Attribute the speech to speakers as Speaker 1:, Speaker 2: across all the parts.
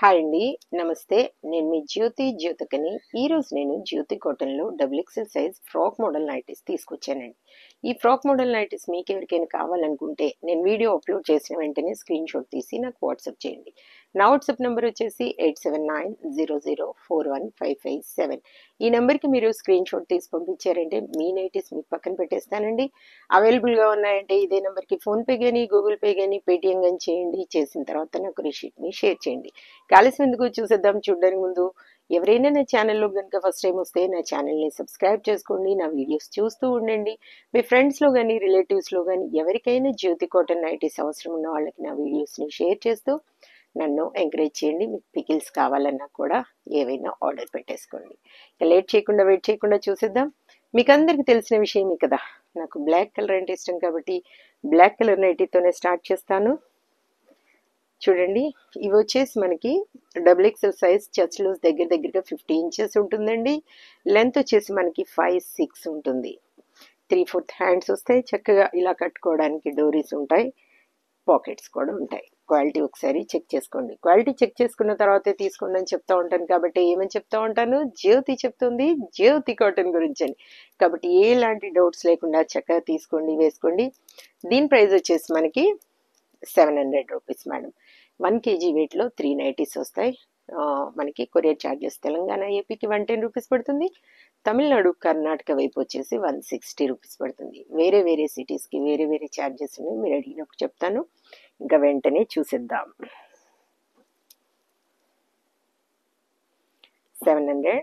Speaker 1: Hi అండి, నమస్తే. నేను మీ జ్యోతికని. ఈరోజు నేను జ్యోతి కాటన్లో double XL size frock model nighties తీసుకొచ్చానండి. ఈ ఫ్రాక్ మోడల్ నైటీస్ మీకు ఎవరికైనా కావాలనుకుంటే నేను వీడియో అప్లోడ్ చేసిన వెంటనే స్క్రీన్ షాట్ తీసి నాకు వాట్సాప్ చేయండి. నా వాట్సాప్ నెంబర్ వచ్చేసి 8790041557. ఈ నెంబర్కి మీరు స్క్రీన్ షాట్ తీసి పంపించారంటే మీ నైటీస్ మీకు పక్కన పెట్టేస్తానండి. అవైలబుల్గా ఉన్నాయంటే ఇదే నెంబర్కి ఫోన్పే కానీ గూగుల్ పే కానీ పేటిఎం కానీ చేయండి. చేసిన తర్వాత నాకు రిసీట్ని షేర్ చేయండి. ఆలస్యం ఎందుకు, చూసేద్దాం. చూడడానికి ముందు ఎవరైనా నా ఛానల్లో కనుక ఫస్ట్ టైం వస్తే నా ఛానల్ని సబ్స్క్రైబ్ చేసుకోండి. నా వీడియోస్ చూస్తూ ఉండండి. మీ ఫ్రెండ్స్లో కానీ రిలేటివ్స్లో కానీ ఎవరికైనా జ్యోతి కాటన్ నైటీస్ అవసరం ఉన్న వాళ్ళకి నా వీడియోస్ని షేర్ చేస్తూ నన్ను ఎంకరేజ్ చేయండి. మీకు పికిల్స్ కావాలన్నా కూడా ఏవైనా ఆర్డర్ పెట్టేసుకోండి. వెయిట్ చేయకుండా చూసేద్దాం. మీకు అందరికీ తెలిసిన విషయమే కదా, నాకు బ్లాక్ కలర్ అంటే ఇష్టం కాబట్టి బ్లాక్ కలర్ నైటీతోనే స్టార్ట్ చేస్తాను. చూడండి, ఇవి వచ్చేసి మనకి double XL size, chest loose దగ్గరగా 50 ఇంచెస్ ఉంటుందండి. లెంత్ వచ్చేసి మనకి 5-6 ఉంటుంది. 3/4 హ్యాండ్స్ వస్తాయి. చక్కగా ఇలా కట్టుకోవడానికి డోరీస్ ఉంటాయి, పాకెట్స్ కూడా ఉంటాయి. క్వాలిటీ ఒకసారి చెక్ చేసుకోండి. క్వాలిటీ చెక్ చేసుకున్న తర్వాతే తీసుకోండి అని చెప్తా ఉంటాను కాబట్టి ఏమని చెప్తా ఉంటాను, జ్యోతి చెప్తుంది జ్యోతి కాటన్ గురించి అని. కాబట్టి ఎలాంటి డౌట్స్ లేకుండా చక్కగా తీసుకోండి, వేసుకోండి. దీని ప్రైస్ వచ్చేసి మనకి 700 రూపీస్ మేడం. 1 kg వెయిట్లో 3 నైటీస్ వస్తాయి. మనకి కొరియర్ ఛార్జెస్ తెలంగాణ ఏపీకి 110 రూపీస్ పడుతుంది. తమిళనాడు కర్ణాటక వైపు వచ్చేసి 160 రూపీస్ పడుతుంది. వేరే సిటీస్కి వేరే ఛార్జెస్ ఉన్నాయి, మీరు అడిగినప్పుడు చెప్తాను. ఇంకా వెంటనే చూసేద్దాం. 700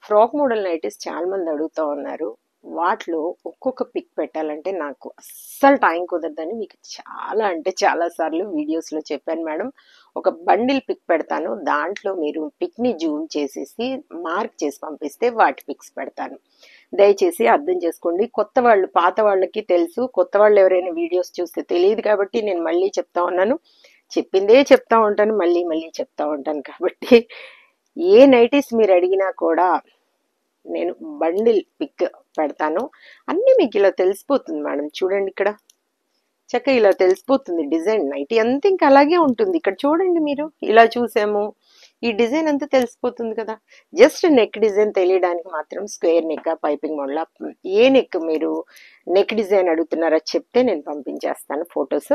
Speaker 1: ఫ్రాక్ మోడల్ నైటీస్ చాలా మంది అడుగుతూ ఉన్నారు. వాటిలో ఒక్కొక్క పిక్ పెట్టాలంటే నాకు అస్సలు టైం కుదరదని మీకు చాలా సార్లు వీడియోస్లో చెప్పాను మేడం. ఒక బండిల్ పిక్ పెడతాను, దాంట్లో మీరు పిక్ని జూమ్ చేసేసి మార్క్ చేసి పంపిస్తే వాటి పిక్స్ పెడతాను. దయచేసి అర్థం చేసుకోండి. కొత్త వాళ్ళు, పాత వాళ్ళకి తెలుసు, కొత్త వాళ్ళు ఎవరైనా వీడియోస్ చూస్తే తెలియదు కాబట్టి నేను మళ్ళీ చెప్తా ఉన్నాను. చెప్పిందే చెప్తా ఉంటాను, మళ్ళీ చెప్తా ఉంటాను. కాబట్టి ఏ నైటీస్ మీరు అడిగినా కూడా నేను బండిల్ పిక్ పెడతాను. అన్నీ మీకు ఇలా తెలిసిపోతుంది మేడం. చూడండి, ఇక్కడ చక్కగా ఇలా తెలిసిపోతుంది డిజైన్. నైటీ అంతా ఇంకా అలాగే ఉంటుంది. ఇక్కడ చూడండి, మీరు ఇలా చూసాము, ఈ డిజైన్ అంతా తెలిసిపోతుంది కదా. జస్ట్ నెక్ డిజైన్ తెలియడానికి మాత్రం స్క్వేర్ నెక్, పైపింగ్ మోడల్, ఏ నెక్ మీరు నెక్ డిజైన్ అడుగుతున్నారో చెప్తే నేను పంపించేస్తాను ఫొటోస్.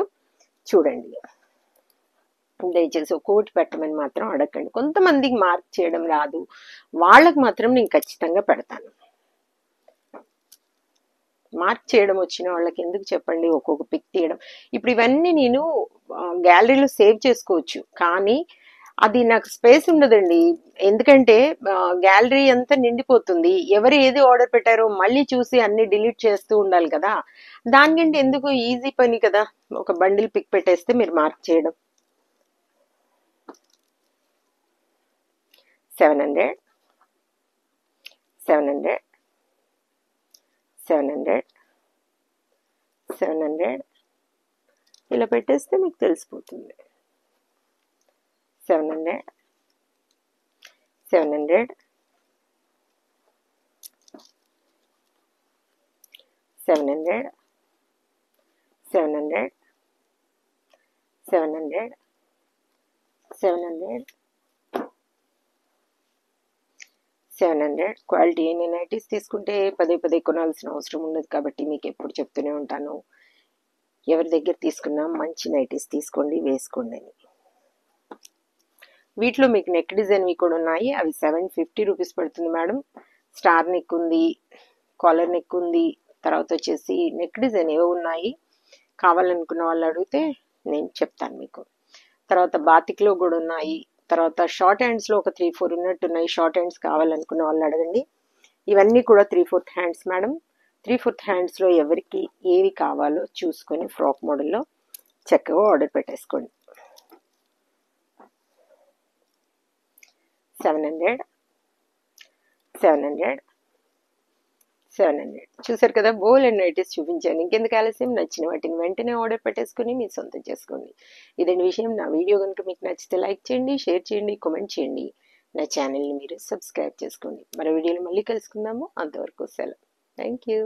Speaker 1: చూడండి, దయచేసి ఒక్కోటి పెట్టమని మాత్రం అడగండి. కొంతమందికి మార్క్ చేయడం రాదు, వాళ్ళకి మాత్రం నేను ఖచ్చితంగా పెడతాను. మార్క్ చేయడం వచ్చిన వాళ్ళకి ఎందుకు చెప్పండి, ఒక్కొక్క పిక్ తీయడం. ఇప్పుడు ఇవన్నీ నేను గ్యాలరీలో సేవ్ చేసుకోవచ్చు, కానీ అది నాకు స్పేస్ ఉండదండి. ఎందుకంటే గ్యాలరీ అంతా నిండిపోతుంది. ఎవరు ఏది ఆర్డర్ పెట్టారో మళ్ళీ చూసి అన్ని డిలీట్ చేస్తూ ఉండాలి కదా. దానికంటే ఎందుకు, ఈజీ పని కదా, ఒక బండిల్ పిక్ పెట్టేస్తే మీరు మార్క్ చేయడం. 700 ఇలా పెట్టేస్తే మీకు తెలిసిపోతుంది. 700 700 700 700 700 700 700 క్వాలిటీ అయిన నైటీస్ తీసుకుంటే పదే కొనాల్సిన అవసరం ఉండదు కాబట్టి మీకు ఎప్పుడు చెప్తూనే ఉంటాను, ఎవరి దగ్గర తీసుకున్నా మంచి నైటీస్ తీసుకోండి, వేసుకోండి అని. వీటిలో మీకు నెక్ డిజైన్వి కూడా ఉన్నాయి. అవి 750 రూపీస్ పడుతుంది మేడం. స్టార్ నెక్ ఉంది, కాలర్ నెక్ ఉంది, తర్వాత వచ్చేసి నెక్ డిజైన్ ఏవో ఉన్నాయి. కావాలనుకున్న వాళ్ళు అడిగితే నేను చెప్తాను మీకు. తర్వాత బాతిక్లో కూడా ఉన్నాయి. తర్వాత షార్ట్ హ్యాండ్స్లో ఒక 3-4 ఉన్నట్టున్నాయి. షార్ట్ హ్యాండ్స్ కావాలనుకున్న వాళ్ళు అడగండి. ఇవన్నీ కూడా 3/4 హ్యాండ్స్ మేడం. 3/4 హ్యాండ్స్లో ఎవరికి ఏవి కావాలో చూసుకొని ఫ్రాక్ మోడల్లో చక్కగా ఆర్డర్ పెట్టేసుకోండి. 700 చూసారు కదా, బోల్ అండ్ నైటీస్ చూపించాను. ఇంకెందుకు ఆలస్యం, నచ్చిన వాటిని వెంటనే ఆర్డర్ పెట్టేసుకుని మీ సొంతం చేసుకోండి. ఇదండి విషయం. నా వీడియో కనుక మీకు నచ్చితే లైక్ చేయండి, షేర్ చేయండి, కామెంట్ చేయండి. నా ఛానల్ని మీరు సబ్స్క్రైబ్ చేసుకోండి. మరో వీడియోలో మళ్ళీ కలుసుకుందాము. అంతవరకు సెలవు. Thank you.